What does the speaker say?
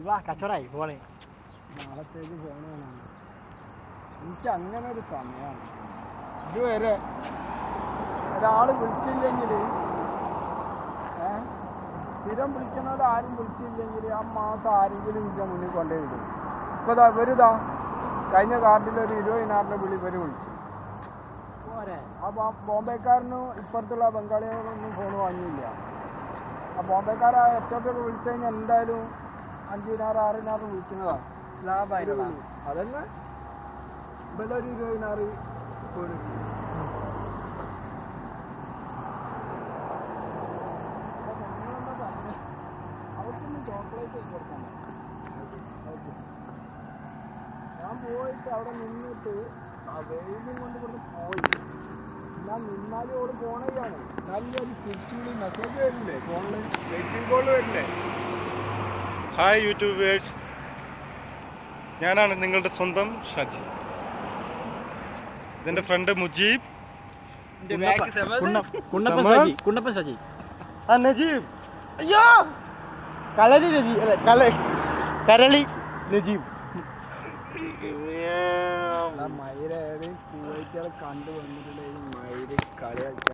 വാ കച്ചവടായി പോണേ. നാളത്തേക്ക് പോകണമെന്നാണ് എനിക്ക്. അങ്ങനെ ഒരു സമയമാണ്. ഇതുവരെ ഒരാൾ വിളിച്ചില്ലെങ്കിൽ, സ്ഥിരം വിളിക്കണവർ ആരും വിളിച്ചില്ലെങ്കിൽ ആ മാസം ആരെങ്കിലും ഇതിൻ്റെ മുന്നിൽ കൊണ്ടുപോയി വിടും. ഇപ്പോൾ ഇവരിതാ കഴിഞ്ഞ കാർഡിലൊരു 20,000 വിളി ഇവർ വിളിച്ചു. ആ ബോംബെക്കാരനും ഇപ്പുറത്തുള്ള ബംഗാളികളൊന്നും ഫോൺ വാങ്ങിയില്ല. ആ ബോംബെക്കാർ ആ എച്ചോട്ടൊക്കെ വിളിച്ചു കഴിഞ്ഞാൽ എന്തായാലും 5,000 6,000 വിളിക്കുന്നതാണ് ലാഭമായിരുന്നു. അതന്നെ ഇവരൊരു 20,000 പോലും. അവർക്കൊന്നും ചോക്ലേറ്റ് കൊടുക്കാൻ ഞാൻ പോയിട്ട് അവിടെ നിന്നിട്ട് ആ വെയിലും കൊണ്ട് ഇവിടുന്ന് പോയി. എന്നാൽ നിന്നാലും ഓട് പോണയാണ്. നല്ലൊരു തിരിച്ചുകൂടി മെസ്സേജ് വരില്ലേ ഫോണിൽ, വെയിറ്റിംഗ് കോൾ വരില്ലേ? ഹായ് യൂട്യൂബേഴ്സ്, ഞാനാണ് നിങ്ങളുടെ സ്വന്തം ഷജി. ഇതെന്റെ ഫ്രണ്ട് മുജീബ്, കുണ്ണപ്പൻ സജി, നജീബ്. അയ്യോ കളരി നജീബ് അല്ല കരളി നജീബ്. മയിലേത് കുവൈറ്റുകൾ കണ്ടു വന്നിട്ടുണ്ടെങ്കിൽ മയില് കളിയാക്കി